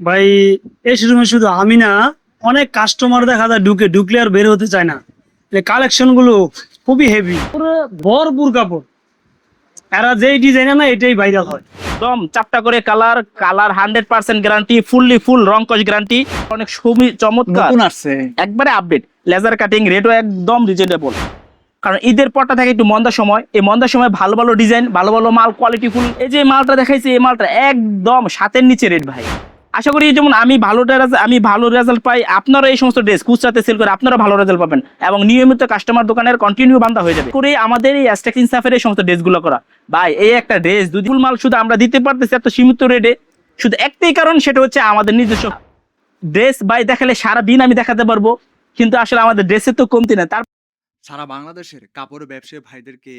ভাই এই শোরুমে শুধু আমি না, অনেক কাস্টমার দেখা যায় ঢুকলে আর বের হতে চায় না। কালেকশন গুলো খুবই হেভি, পুরো ভরপুর কাপড়। এরা যেই ডিজাইন না এটাই ভাইরাল হয়। একদম চারটা করে কালার কালার 100% গ্যারান্টি, ফুল রং কস গ্যারান্টি, অনেক চমৎকার নতুন আসছে একবারে আপডেট। লেজার কাটিং রেটও একদম রিজনেবল, কারণ ঈদের পরটা থাকে একটু মন্দার সময়, এই মন্দার সময় ভালো ভালো ডিজাইন, ভালো ভালো মাল, কোয়ালিটি ফুল। এই যে মালটা দেখাইছি, এই মালটা একদম সাতের নিচে রেট ভাই। আশা করি যেমন আমি ভালো রেজাল্ট পাই, আপনারা এই সমস্ত ড্রেস খুচরাতে সেল করে আপনারা ভালো রেজাল্ট পাবেন এবং নিয়মিত কাস্টমার দোকানের কন্টিনিউ বান্ধা হয়ে যাবে করে আমাদের এই অ্যাস্টেক ইনসাফের এই সমস্ত ড্রেসগুলো করা। ভাই এই একটা ড্রেস দুই ফুল মাল শুধু আমরা দিতে পারতেছি এত সীমিত রেটে, শুধু একটাই কারণ, সেটা হচ্ছে আমাদের নিজস্ব ড্রেস। ভাই দেখালে সারাদিন আমি দেখাতে পারবো, কিন্তু আসলে আমাদের ড্রেসের তো কমতি না। তার সারা বাংলাদেশের কাপড় ব্যবসায়ী ভাইদেরকে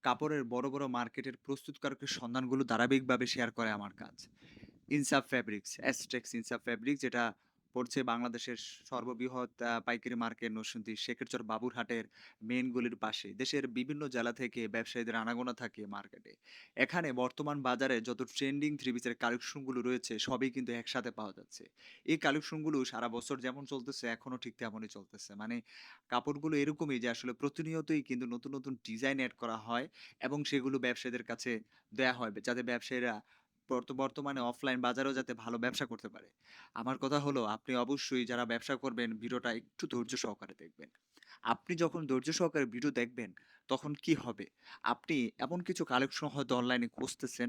কাপড়ের বড় বড় মার্কেটের প্রস্তুতকারকের সন্ধানগুলো ধারাবাহিকভাবে শেয়ার করে আমার কাজ। ইনসাফ ফ্যাব্রিক্স, অ্যাস্টেক্স ইনসাফ ফ্যাব্রিক্স, যেটা পড়ছে বাংলাদেশের সর্ববৃহৎ পাইকারি মার্কেট নরসিংদী শেখেরচর বাবুরহাটের মেইন গলির পাশে। দেশের বিভিন্ন জেলা থেকে ব্যবসায়ীদের আনাগোনা থাকে মার্কেটে। এখানে বর্তমান বাজারে যত ট্রেন্ডিং থ্রি পিসের কালেকশনগুলো রয়েছে সবই কিন্তু একসাথে পাওয়া যাচ্ছে। এই কালেকশনগুলো সারা বছর যেমন চলতেছে এখনো ঠিক তেমনই চলতেছে। মানে কাপড়গুলো এরকমই যে আসলে প্রতিনিয়তই কিন্তু নতুন নতুন ডিজাইন অ্যাড করা হয় এবং সেগুলো ব্যবসায়ীদের কাছে দেয়া হয় যাতে ব্যবসায়ীরা বর্তমানে অফলাইন বাজারেও যাতে ভালো ব্যবসা করতে পারে। আমার কথা হলো, আপনি অবশ্যই যারা ব্যবসা করবেন ভিডিওটা একটু ধৈর্য সহকারে দেখবেন। আপনি যখন ধৈর্য সহকারে ভিডিও দেখবেন তখন কি হবে, আপনি এমন কিছু কালেকশন হয়তো অনলাইনে খুঁজতেছেন,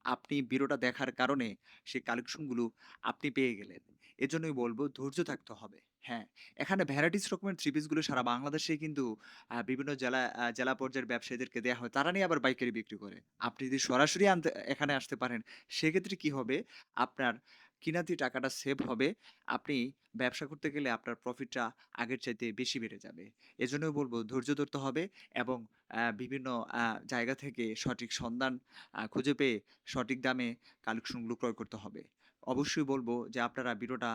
আপনি ভিডিওটা দেখার কারণে সেই কালেকশনগুলো আপনি পেয়ে গেলেন। এজন্যই বলবো ধৈর্য থাকতে হবে। হ্যাঁ, এখানে ভ্যারাইটিস রকমের থ্রি পিসগুলো সারা বাংলাদেশে কিন্তু বিভিন্ন জেলা পর্যায়ের ব্যবসায়ীদেরকে দেয়া হয়। তারা নিয়ে আবার পাইকারি বিক্রি করে। আপনি যদি সরাসরি এখানে আসতে পারেন, সেক্ষেত্রে কি হবে? আপনার কিনাতি টাকাটা সেভ হবে। আপনি ব্যবসা করতে গেলে আপনার প্রফিটটা আগের চাইতে বেশি বেড়ে যাবে। এজন্যই বলব ধৈর্য ধরতে হবে এবং বিভিন্ন জায়গা থেকে সঠিক সন্ধান খুঁজে পেয়ে সঠিক দামে কালেকশনগুলো ক্রয় করতে হবে। অবশ্যই বলবো যে আপনারা ভিডিওটা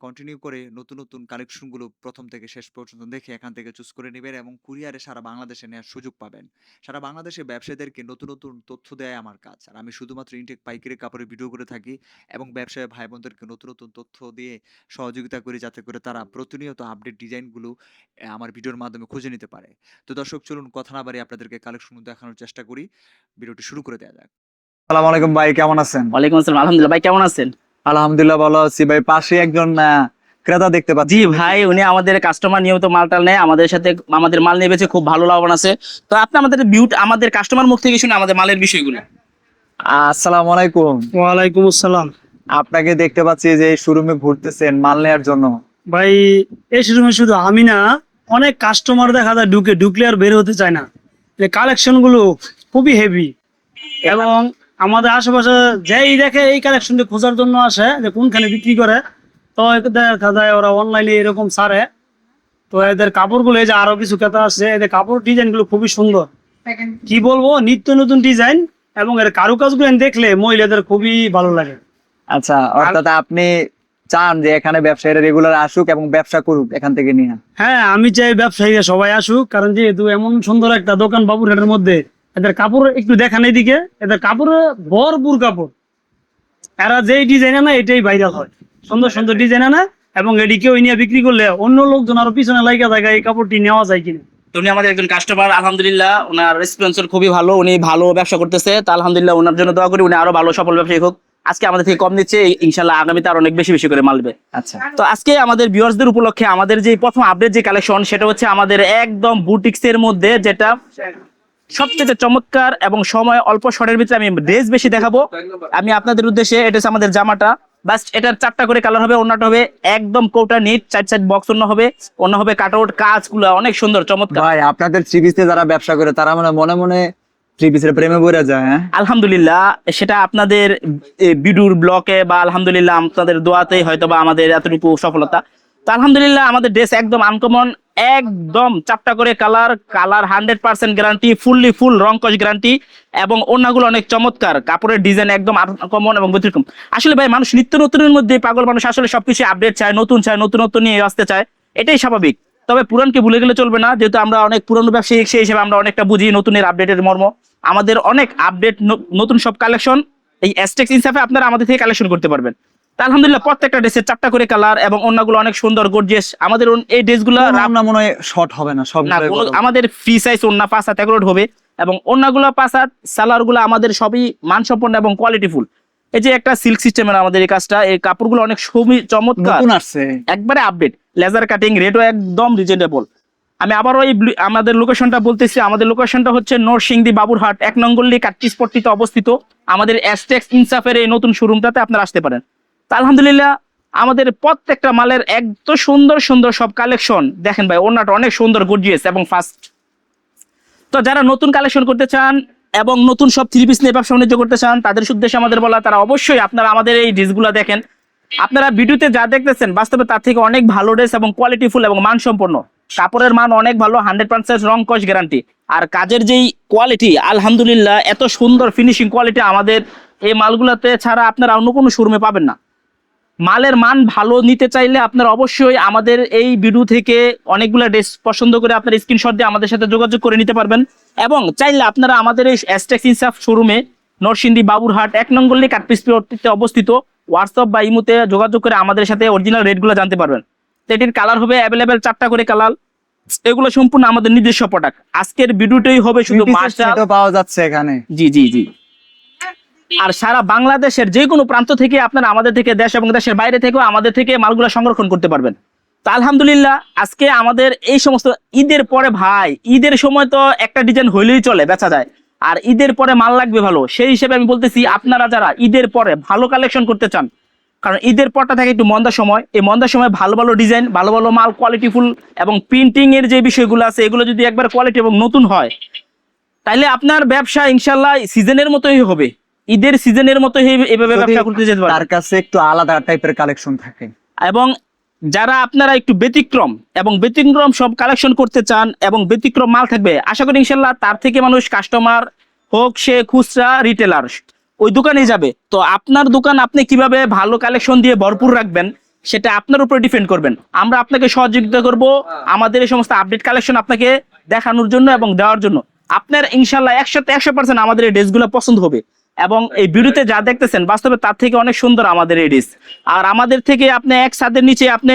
কন্টিনিউ করে নতুন নতুন কালেকশনগুলো প্রথম থেকে শেষ পর্যন্ত দেখে এখান থেকে চুজ করে নেবেন এবং কুরিয়ারে সারা বাংলাদেশে নেওয়ার সুযোগ পাবেন। সারা বাংলাদেশে ব্যবসায়ীদেরকে নতুন নতুন তথ্য দেয় আমার কাজ, আর আমি শুধুমাত্র ইনটেক পাইকারি কাপড়ের ভিডিও করে থাকি এবং ব্যবসায়ী ভাই বোনদেরকে নতুন নতুন তথ্য দিয়ে সহযোগিতা করি যাতে করে তারা প্রতিনিয়ত আপডেট ডিজাইনগুলো আমার ভিডিওর মাধ্যমে খুঁজে নিতে পারে। তো দর্শক, চলুন কথা না বাড়িয়ে আপনাদেরকে কালেকশন দেখানোর চেষ্টা করি। ভিডিওটি শুরু করে দেওয়া যাক। আসসালামু আলাইকুম ভাই, কেমন আছেন? ওয়ালাইকুম আসসালাম, আলহামদুলিল্লাহ। ভাই কেমন আছেন? আলহামদুলিল্লাহ ভালো আছি ভাই। পাশে একজন ক্রেতা দেখতে পাচ্ছি। জি ভাই, উনি আমাদের কাস্টমার, নিয়মিত মালটাল নেয় আমাদের সাথে, আমাদের মাল নিয়ে বেচে খুব ভালো লাভবান আছে। তো আপনি আমাদের কাস্টমার মুখ থেকে শুনে আমাদের মালের বিষয়গুলো। আসসালামু আলাইকুম। ওয়ালাইকুম আসসালাম। আপনাকে দেখতে পাচ্ছি যে শোরুমে ঘুরতেছেন মাল নেওয়ার জন্য। ভাই এই শোরুমে শুধু আমি না, অনেক কাস্টমার দেখা যায় ঢুকলে আর বের হতে চায় না। কালেকশন গুলো খুবই হেভি, এবং আমাদের আশেপাশে যেই দেখে এই কালেকশনটি খোঁজার জন্য আসে যে কোনখানে বিক্রি করে। তো দেখা যায় ওরা অনলাইনে এরকম ছাড়ে। তো এদের কাপড়গুলো, এই যে আরো কিছু ক্রেতা আছে, এদের কাপড় ডিজাইন গুলো খুবই সুন্দর। কি বলবো, নিত্য নতুন ডিজাইন, এবং এর কারুকাজগুলো দেখলে মহিলাদের খুবই ভালো লাগে। আচ্ছা, অর্থাৎ আপনি চান যে এখানে ব্যবসায়ীরা রেগুলার আসুক এবং ব্যবসা করুক এখান থেকে নিয়ে? হ্যাঁ, আমি চাই ব্যবসায়ীরা সবাই আসুক, কারণ যেহেতু এমন সুন্দর একটা দোকান বাবুরহাটের মধ্যে, এদের কাপড় একটু দেখান এদিকে, এদের কাপড়ে ভরপুর কাপড়। এরা যেই ডিজাইন আনে এটাই ভাইরাল হয়, সুন্দর সুন্দর ডিজাইন আনে, এবং এদিকে ওই নিয়ে বিক্রি করলে অন্য লোকজন আরো পিছনে লাগা থাকে এই কাপড়টি নেওয়া যায় কিনা। তো উনি আমাদের একজন কাস্টমার, আলহামদুলিল্লাহ ওনার রেসপন্স খুবই ভালো, উনি ভালো ব্যবসা করতেছে। তা আলহামদুলিল্লাহ ওনার জন্য দোয়া করি, উনি আরো ভালো সফল ব্যবসায়ী হোক। আজকে আমাদের থেকে কম নিচ্ছে, ইনশাল্লাহ আগামীতে আরো অনেক বেশি বেশি করে মালবে। আচ্ছা, তো আজকে আমাদের ভিউয়ার্সদের উপলক্ষে আমাদের যে প্রথম আপডেট যে কালেকশন, সেটা হচ্ছে আমাদের একদম বুটিক্স এর মধ্যে, যেটা সবচেয়ে চমৎকার এবং সময় অল্প শর্টের ভিতরে আমি ড্রেস বেশি দেখাবো। আমি আপনাদের উদ্দেশ্যে, এটা হচ্ছে আমাদের জামাটা, বাস এটার 4টা করে কালার হবে, ওন্নাটা হবে একদম কোটা নিট, 4 সাইড বক্স ওন্না হবে, ওন্না হবে কাটআউট, কাজগুলো অনেক সুন্দর চমৎকার। ভাই আপনাদের থ্রি পিসে যারা ব্যবসা করে তারা মনে মনে থ্রি পিসের প্রেমে পড়ে যায়। হ্যাঁ, আলহামদুলিল্লাহ সেটা আপনাদের বিডুর ব্লকে বা আলহামদুলিল্লাহ আপনাদের দোয়াতেই হয়তো বা আমাদের এতটুকু সফলতা। তো আলহামদুলিল্লাহ আমাদের ড্রেস একদম আনকমন, একদম 4টা করে কালার 100% গ্যারান্টি, ফুল রং কস গ্যারান্টি, এবং ওড়নাগুলো অনেক চমৎকার, কাপড়ের ডিজাইন একদম আনকমন এবং ব্যতিক্রম। আসলে ভাই মানুষ নিত্য নতুনের মধ্যে পাগল, মানুষ আসলে সবকিছু আপডেট চায়, নতুন চায়, নতুনত্ব নিয়ে আসতে চায়, এটাই স্বাভাবিক। তবে পুরানকে ভুলে গেলে চলবে না, যেহেতু আমরা অনেক পুরনো ব্যবসায়ী, সেই হিসেবে আমরা অনেকটা বুঝি নতুনের আপডেটের মর্ম। আমাদের অনেক আপডেট নতুন সব কালেকশন এই অ্যাস্টেক্স ইনসাফে আপনারা আমাদের থেকে কালেকশন করতে পারবেন। তা আলহামদুলিল্লাহ প্রত্যেকটা ড্রেসের 4টা করে কালার এবং অন্যগুলো অনেক সুন্দর গর্জিয়াস। আমাদের এই ড্রেসগুলো রান্না মনে হয় শর্ট হবে না সব না আমাদের ফ্রি সাইজ ওন্না 5 হাত এগুলো হবে এবং অন্যগুলো 5 হাত সালোয়ারগুলো আমাদের সবই মানসম্পন্ন এবং কোয়ালিটিফুল। এই যে একটা সিল্ক সিস্টেমের আমাদের এই কাজটা, এই কাপড়গুলো অনেক চমৎকার, নতুন আসছে একবারে আপডেট, লেজার কাটিং, রেটও একদম রিজনেবল। আমি আবারও আমাদের লোকেশনটা বলতেছি। আমাদের লোকেশনটা হচ্ছে নরসিংদী বাবুরহাট 1 নং গলি কাটপিসপট্টিতে অবস্থিত। আমাদের এসটেক্স ইনসাফের এই নতুন শোরুমটাতে আপনারা আসতে পারেন। তা আলহামদুলিল্লাহ আমাদের প্রত্যেকটা মালের এত সুন্দর সুন্দর সব কালেকশন দেখেন ভাই, ওনাটা অনেক সুন্দর গর্জিয়াস এবং ফাস্ট। তো যারা নতুন কালেকশন করতে চান এবং নতুন সব 3 পিস নিয়ে ব্যবসা বাণিজ্য করতে চান তাদের উদ্দেশ্যে আমাদের বলা, তারা অবশ্যই আপনারা আমাদের এই ড্রেসগুলো দেখেন। আপনারা ভিডিওতে যা দেখতেছেন বাস্তবে তার থেকে অনেক ভালো ড্রেস এবং কোয়ালিটিফুল এবং মানসম্পন্ন। কাপড়ের মান অনেক ভালো, 100% রং কস গ্যারান্টি। আর কাজের যেই কোয়ালিটি আলহামদুলিল্লাহ এত সুন্দর ফিনিশিং কোয়ালিটি আমাদের এই মালগুলোতে ছাড়া আপনারা অন্য কোনো শোরুমে পাবেন না। মালের মান ভালো নিতে চাইলে আপনারা অবশ্যই আমাদের এই ভিডিও থেকে অনেকগুলো ড্রেস পছন্দ করে আপনার স্ক্রিনশট দিয়ে আমাদের সাথে যোগাযোগ করে নিতে পারবেন। এবং চাইলে আপনারা আমাদের এই এসটেক্স ইনসাফ শোরুমে নরসিংদী বাবুরহাট 1 নং গলি কাটপিসপট্টিতে অবস্থিত হোয়াটসঅ্যাপ বা ইমোতে যোগাযোগ করে আমাদের সাথে অরিজিনাল রেটগুলো জানতে পারবেন। তো এটির কালার হবে অ্যাভেলেবেল 4টা করে কালার। এগুলো সম্পূর্ণ আমাদের নিজস্ব প্রোডাক্ট। আজকের ভিডিওটাই হবে শুধু মার্শাল পাওয়া যাচ্ছে এখানে। জি জি জি। আর সারা বাংলাদেশের যে কোনো প্রান্ত থেকে আপনারা আমাদের থেকে, দেশ এবং দেশের বাইরে থেকেও আমাদের থেকে মালগুলো সংরক্ষণ করতে পারবেন। তো আলহামদুলিল্লাহ আজকে আমাদের এই সমস্ত ঈদের পরে ভাই, ঈদের সময় তো একটা ডিজাইন হইলেই চলে, বেচা যায়। আর ঈদের পরে মাল লাগবে ভালো, সেই হিসেবে আমি বলতেছি আপনারা যারা ঈদের পরে ভালো কালেকশন করতে চান, কারণ ঈদের পরটা থাকে একটু মন্দার সময়, এই মন্দার সময় ভালো ভালো ডিজাইন, ভালো ভালো মাল, কোয়ালিটিফুল এবং প্রিন্টিং এর যে বিষয়গুলো আছে এগুলো যদি একবার কোয়ালিটি এবং নতুন হয় তাইলে আপনার ব্যবসা ইনশাল্লাহ সিজনের মতোই হবে, ঈদের সিজনের মতো এইভাবে ব্যবসা করতে যেতে পারবেন। তার কাছে একটু আলাদা টাইপের কালেকশন থাকে। এবং যারা আপনারা একটু ব্যতিক্রম সব কালেকশন করতে চান এবং ব্যতিক্রম মাল থাকবে, আশা করি ইনশাল্লাহ তার থেকে মানুষ কাস্টমার হোক সে খুচরা রিটেলার ওই দোকানে যাবে। তো আপনার দোকান আপনি কিভাবে ভালো কালেকশন দিয়ে ভরপুর রাখবেন সেটা আপনার উপর ডিপেন্ড করবেন। আমরা আপনাকে সহযোগিতা করব আমাদের এই সমস্ত আপডেট কালেকশন আপনাকে দেখানোর জন্য এবং দেওয়ার জন্য। আপনার ইনশাল্লাহ 100% আমাদের এই ড্রেসগুলো পছন্দ হবে এবং এই ভিডিওতে যা দেখতেছেন বাস্তবে তার থেকে অনেক সুন্দর আমাদের এই ড্রেস। আর আমাদের থেকে আপনি এক ছাদের নিচে আপনি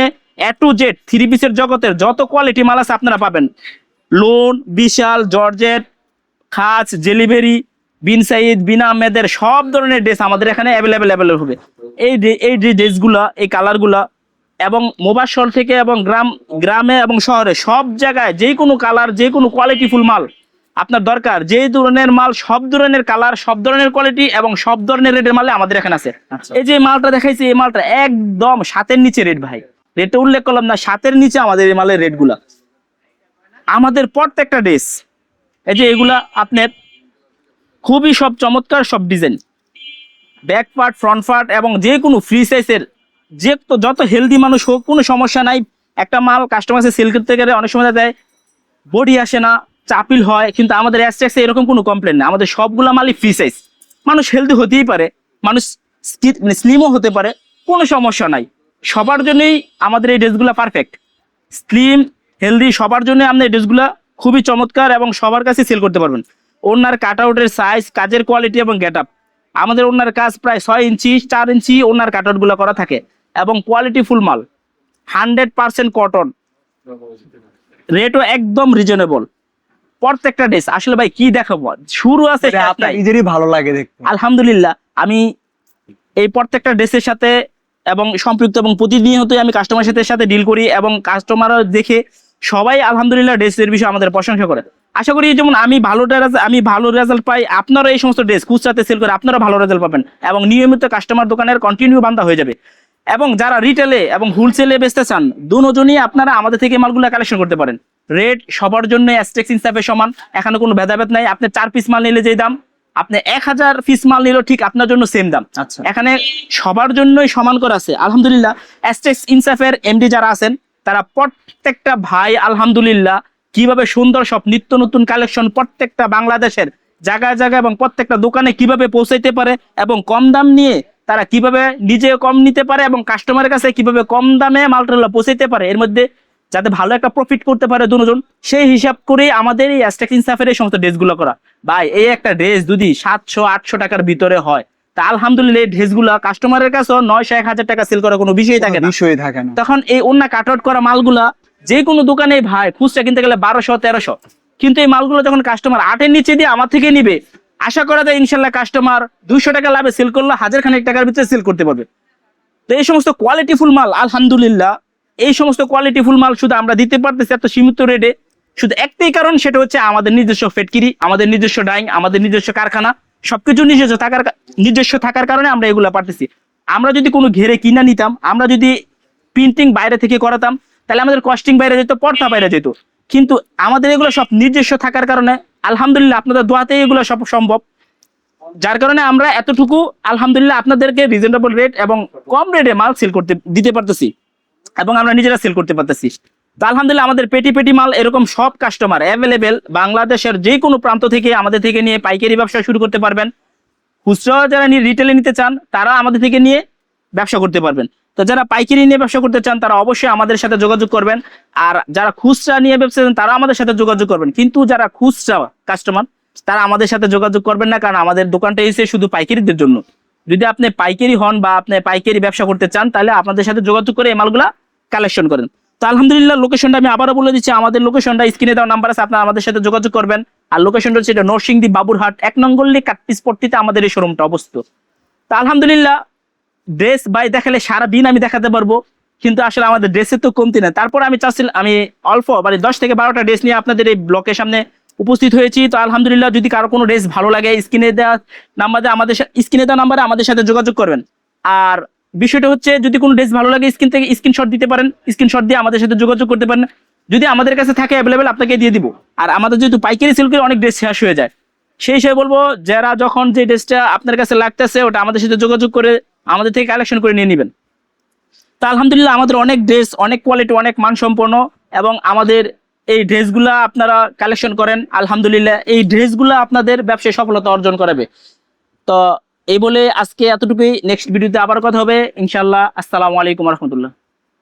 A to Z 3 পিসের জগতের যত কোয়ালিটি মাল আছে আপনারা পাবেন। লোন, বিশাল, জর্জেট, খাজ, জেলিভেরি, বিন সাইদ, বিন আহমেদের সব ধরনের ড্রেস আমাদের এখানে অ্যাভেলেবেল হবে। এই ড্রেসগুলা, এই কালারগুলা এবং মোবাসল থেকে এবং গ্রামে এবং শহরে সব জায়গায় যে কোনো কালার, যে কোনো কোয়ালিটিফুল মাল আপনার দরকার, যে ধরনের মাল, সব ধরনের কালার, সব ধরনের কোয়ালিটি এবং সব ধরনের রেটের মালে আমাদের এখানে আছে। এই যে মালটা দেখাইছি এই মালটা একদম 7-এর নিচে রেট ভাই, রেটে উল্লেখ করলাম না, 7-এর নিচে আমাদের এই মালের রেটগুলা। আমাদের প্রত্যেকটা ড্রেস এই যে এগুলা আপনার খুবই সব চমৎকার সব design, back part, front part এবং যে কোনো ফ্রি সাইজের যত হেলদি মানুষ হোক কোনো সমস্যা নাই। একটা মাল কাস্টমার সেল করতে গেলে অনেক সময় দেয় বডি আসে না, চাপিল হয়, কিন্তু আমাদের এসটেক্সে এরকম কোনো কমপ্লেন নেই। আমাদের সবগুলা মালই ফ্রি সাইজ। মানুষ হেলদি হতেই পারে, মানুষ স্লিমও হতে পারে, কোনো সমস্যা নাই। সবার জন্যই আমাদের এই ড্রেসগুলো পারফেক্ট। স্লিম, হেলদি সবার জন্য আমরা এই ড্রেসগুলো খুবই চমৎকার এবং সবার কাছে সেল করতে পারবেন। ওনার কাট আউটের সাইজ, কাজের কোয়ালিটি এবং গেট আপ, আমাদের ওনার কাজ প্রায় 6 ইঞ্চি 4 ইঞ্চি ওনার কাট আউটগুলো করা থাকে এবং কোয়ালিটি ফুল মাল, 100% কটন, রেটও একদম রিজনেবল। প্রত্যেকটা ড্রেস আসলে ভাই কি দেখাবো, শুরু আছে আপনার নিজেরই ভালো লাগে দেখতে। আলহামদুলিল্লাহ আমি এই প্রত্যেকটা ড্রেসের সাথে এবং সম্পৃক্ত এবং প্রতিনিয়তই আমি কাস্টমারের সাথে ডিল করি এবং কাস্টমাররা দেখে সবাই আলহামদুলিল্লাহ ড্রেসের বিষয়ে আমাদের প্রশংসা করে। আশা করি যেমন আমি ভালো রেজাল্ট পাই, আপনারা এই সমস্ত ড্রেস খুচরাতে সেল করে আপনারা ভালো রেজাল্ট পাবেন এবং নিয়মিত কাস্টমার দোকানের কন্টিনিউ বান্ধা হয়ে যাবে। এবং যারা রিটেলে এবং হোলসেলে বেচতে চান দুজনই আপনারা আমাদের থেকে মালগুলো কালেকশন করতে পারেন। রেট সবার জন্য এসটেক্স ইনসাফের সমান, এখানে কোনো ভেদাভেদ নাই। আপনি 4 পিস মাল নিলে যেই দাম, আপনি 1000 পিস মাল নিলেও ঠিক আপনার জন্য সেম দাম। এখানে সবার জন্যই সমান করা আছে আলহামদুলিল্লাহ। এসটেক্স ইনসাফের এমডি যারা আছেন তারা প্রত্যেকটা ভাই আলহামদুলিল্লাহ কিভাবে সুন্দর সব নিত্য নতুন কালেকশন প্রত্যেকটা বাংলাদেশের জায়গায় জায়গায় এবং প্রত্যেকটা দোকানে কিভাবে পৌঁছাইতে পারে এবং কম দাম নিয়ে তারা কিভাবে নিজে কম নিতে পারে এবং কাস্টমারের কাছে কিভাবে কম দামে মালটা পৌঁছাইতে পারে, এর মধ্যে যাতে ভালো একটা প্রফিট করতে পারে দুজন, সেই হিসাব করে আমাদের এই এসটেক্স ইনসাফের এই সমস্ত ড্রেসগুলো করা। ভাই এই একটা ড্রেস যদি 700-800 টাকার ভিতরে হয় তা আলহামদুলিল্লাহ এই ড্রেসগুলা কাস্টমারের কাছে 900-1000 টাকা সেল করার কোনো বিষয় থাকে না। বিষয় থাকে না। তখন এই ওন্না কাট আউট করা মালগুলা যে কোনো দোকানে ভাই খুচরা কিনতে গেলে 1200-1300, কিন্তু এই মালগুলো যখন কাস্টমার 8-এর নিচে দিয়ে আমার থেকে নিবে, আশা করা যায় ইনশাল্লাহ কাস্টমার 200 টাকা লাভে সেল করলে 1000 টাকার ভিতরে সেল করতে পারবে। তো এই সমস্ত কোয়ালিটিফুল মাল আলহামদুলিল্লাহ, এই সমস্ত কোয়ালিটিফুল মাল শুধু আমরা দিতে পারতেছি এত সীমিত রেটে, শুধু একটাই কারণ, সেটা হচ্ছে আমাদের নিজস্ব ফ্যাক্টরি, আমাদের নিজস্ব ডাইং, আমাদের নিজস্ব কারখানা, সবকিছু নিজস্ব থাকার কারণে আমরা এগুলা পারতেছি। আমরা যদি কোনো ঘেরে কিনা নিতাম, আমরা যদি প্রিন্টিং বাইরে থেকে করাতাম, তাহলে আমাদের কস্টিং বাইরে যেত, পর্দা বাইরে যেত। কিন্তু আমাদের এগুলো সব নিজস্ব থাকার কারণে আলহামদুলিল্লাহ আপনাদের দোয়াতে এগুলো সব সম্ভব, যার কারণে আমরা এতটুকু আলহামদুলিল্লাহ আপনাদেরকে রিজনেবল রেট এবং কম রেটে মাল সেল করতে দিতে পারতেছি এবং আমরা নিজেরা সেল করতে পারতেছি। তো আলহামদুলিল্লাহ আমাদের পেটি পেটি মাল এরকম সব কাস্টমার অ্যাভেলেবেল, বাংলাদেশের যে কোনো প্রান্ত থেকে আমাদের থেকে নিয়ে পাইকারি ব্যবসা শুরু করতে পারবেন। খুচরা যারা রিটেলে নিতে চান তারা আমাদের থেকে নিয়ে ব্যবসা করতে পারবেন। তো যারা পাইকারি নিয়ে ব্যবসা করতে চান তারা অবশ্যই আমাদের সাথে যোগাযোগ করবেন, আর যারা খুচরা নিয়ে ব্যবসা চান তারা আমাদের সাথে যোগাযোগ করবেন। কিন্তু যারা খুচরা কাস্টমার তারা আমাদের সাথে যোগাযোগ করবেন না, কারণ আমাদের দোকানটা এসে শুধু পাইকারিদের জন্য। যদি আপনি পাইকারি হন বা আপনি পাইকারি ব্যবসা করতে চান, তাহলে আপনাদের সাথে যোগাযোগ করে এই মালগুলা কালেকশন করেন। তো আলহামদুলিল্লাহ লোকেশনটা আমি আবারও বলে দিচ্ছি, আমাদের লোকেশনটা স্ক্রিনে দেওয়া নাম্বার আছে, আপনারা আমাদের সাথে যোগাযোগ করবেন। আর লোকেশনটা হচ্ছে এটা নরসিংদী বাবুরহাট 1 নং গল্লি কাটপিসপট্টিতে আমাদের এই শোরুমটা অবস্থিত। তো আলহামদুলিল্লাহ ড্রেস বাই দেখালে সারাদিন আমি দেখাতে পারবো, কিন্তু আসলে আমাদের ড্রেসের তো কমতি না। তারপর আমি চাচ্ছিলাম আমি অল্প মানে 10 থেকে 12টা ড্রেস নিয়ে আপনাদের এই ব্লকের সামনে উপস্থিত হয়েছি। তো আলহামদুলিল্লাহ যদি কারো কোনো ড্রেস ভালো লাগে স্ক্রিনে দেওয়া নাম্বারে আমাদের সাথে যোগাযোগ করবেন। আর বিষয়টা হচ্ছে যদি কোনো ড্রেস ভালো লাগে স্ক্রিন থেকে স্ক্রিনশট দিতে পারেন, স্ক্রিনশট দিয়ে আমাদের সাথে যোগাযোগ করতে পারেন। যদি আমাদের কাছে থাকে অ্যাভেলেবেল আপনাকে দিয়ে দিব। আর আমাদের যেহেতু পাইকারি সেল করে অনেক ড্রেস শেষ হয়ে যায়, সেই হিসেবে বলবো যারা যখন যে ড্রেসটা আপনার কাছে লাগতেছে ওটা আমাদের সাথে যোগাযোগ করে আমাদের থেকে কালেকশন করে নিয়ে নেবেন। তো আলহামদুলিল্লাহ আমাদের অনেক ড্রেস, অনেক কোয়ালিটি, অনেক মানসম্পন্ন, এবং আমাদের এই ড্রেসগুলা আপনারা কালেকশন করেন আলহামদুলিল্লাহ এই ড্রেসগুলা আপনাদের ব্যবসায় সফলতা অর্জন করাবে। তো এই বলে আজকে এতটুকুই, নেক্সট ভিডিওতে আবার কথা হবে ইনশাআল্লাহ। আসসালামু আলাইকুম রহমতুল্লাহ।